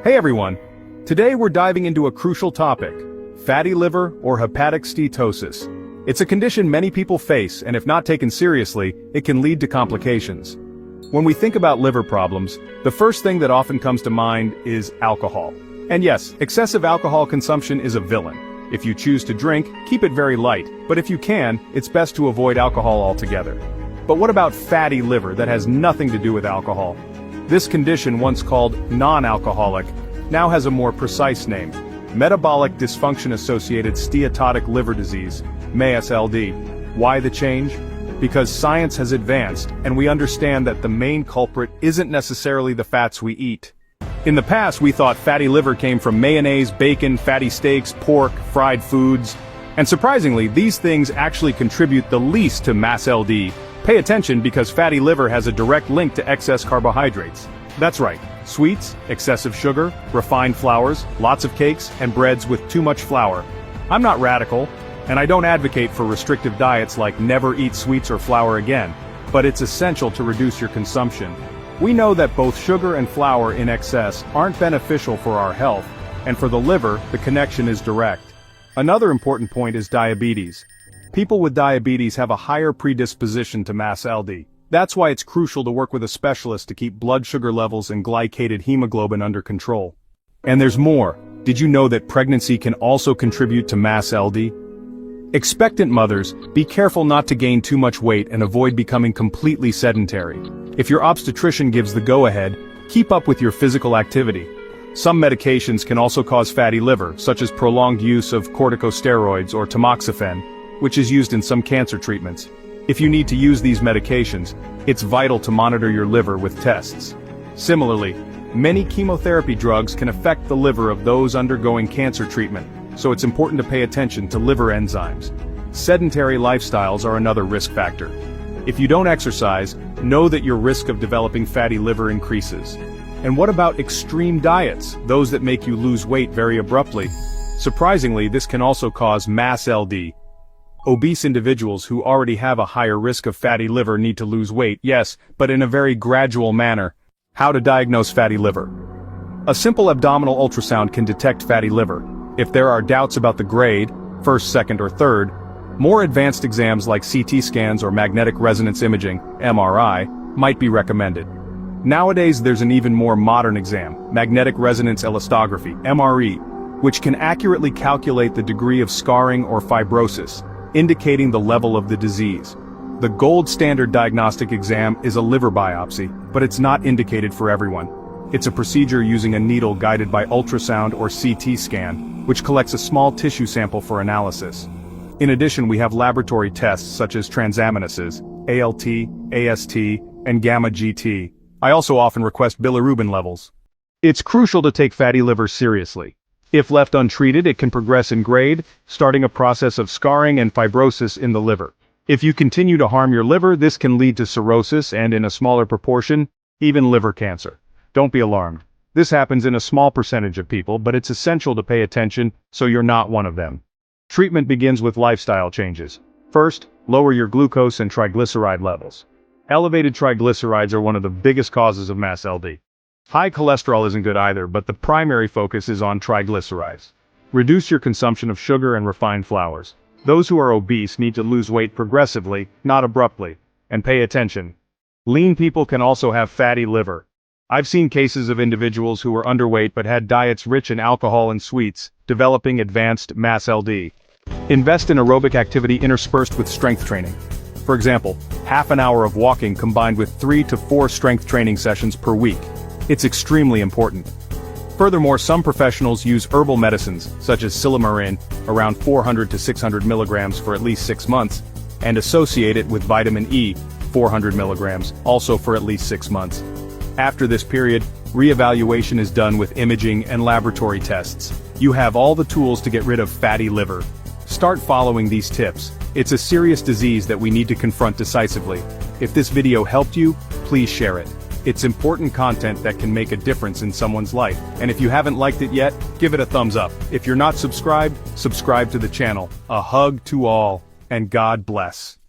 Hey everyone! Today we're diving into a crucial topic: fatty liver or hepatic steatosis. It's a condition many people face, and if not taken seriously, it can lead to complications. When we think about liver problems, the first thing that often comes to mind is alcohol. And yes, excessive alcohol consumption is a villain. If you choose to drink, keep it very light, but if you can, it's best to avoid alcohol altogether. But what about fatty liver that has nothing to do with alcohol? This condition, once called non-alcoholic, now has a more precise name: metabolic dysfunction-associated steatotic liver disease, NAFLD. Why the change? Because science has advanced, and we understand that the main culprit isn't necessarily the fats we eat. In the past, we thought fatty liver came from mayonnaise, bacon, fatty steaks, pork, fried foods. And surprisingly, these things actually contribute the least to NAFLD. Pay attention, because fatty liver has a direct link to excess carbohydrates. That's right, sweets, excessive sugar, refined flours, lots of cakes, and breads with too much flour. I'm not radical, and I don't advocate for restrictive diets like never eat sweets or flour again, but it's essential to reduce your consumption. We know that both sugar and flour in excess aren't beneficial for our health, and for the liver, the connection is direct. Another important point is diabetes. People with diabetes have a higher predisposition to NAFLD. That's why it's crucial to work with a specialist to keep blood sugar levels and glycated hemoglobin under control. And there's more. Did you know that pregnancy can also contribute to NAFLD? Expectant mothers, be careful not to gain too much weight and avoid becoming completely sedentary. If your obstetrician gives the go-ahead, keep up with your physical activity. Some medications can also cause fatty liver, such as prolonged use of corticosteroids or tamoxifen, which is used in some cancer treatments. If you need to use these medications, it's vital to monitor your liver with tests. Similarly, many chemotherapy drugs can affect the liver of those undergoing cancer treatment, so it's important to pay attention to liver enzymes. Sedentary lifestyles are another risk factor. If you don't exercise, know that your risk of developing fatty liver increases. And what about extreme diets, those that make you lose weight very abruptly? Surprisingly, this can also cause NAFLD. Obese individuals who already have a higher risk of fatty liver need to lose weight, yes, but in a very gradual manner. How to diagnose fatty liver? A simple abdominal ultrasound can detect fatty liver. If there are doubts about the grade, first, second, or third, more advanced exams like CT scans or magnetic resonance imaging, MRI, might be recommended. Nowadays there's an even more modern exam, magnetic resonance elastography, MRE, which can accurately calculate the degree of scarring or fibrosis, indicating the level of the disease. The gold standard diagnostic exam is a liver biopsy, but it's not indicated for everyone. It's a procedure using a needle guided by ultrasound or CT scan, which collects a small tissue sample for analysis. In addition, we have laboratory tests such as transaminases, ALT, AST, and gamma-GT. I also often request bilirubin levels. It's crucial to take fatty liver seriously. If left untreated, it can progress in grade, starting a process of scarring and fibrosis in the liver. If you continue to harm your liver, this can lead to cirrhosis and, in a smaller proportion, even liver cancer. Don't be alarmed. This happens in a small percentage of people, but it's essential to pay attention so you're not one of them. Treatment begins with lifestyle changes. First, lower your glucose and triglyceride levels. Elevated triglycerides are one of the biggest causes of NAFLD. High cholesterol isn't good either, but the primary focus is on triglycerides. Reduce your consumption of sugar and refined flours. Those who are obese need to lose weight progressively, not abruptly. And pay attention. Lean people can also have fatty liver. I've seen cases of individuals who were underweight but had diets rich in alcohol and sweets, developing advanced NAFLD. Invest in aerobic activity interspersed with strength training. For example, half an hour of walking combined with 3 to 4 strength training sessions per week. It's extremely important. Furthermore, some professionals use herbal medicines, such as silymarin, around 400 to 600 milligrams for at least 6 months, and associate it with vitamin E, 400 milligrams, also for at least 6 months. After this period, reevaluation is done with imaging and laboratory tests. You have all the tools to get rid of fatty liver. Start following these tips. It's a serious disease that we need to confront decisively. If this video helped you, please share it. It's important content that can make a difference in someone's life. And if you haven't liked it yet, give it a thumbs up. If you're not subscribed, subscribe to the channel. A hug to all, and God bless.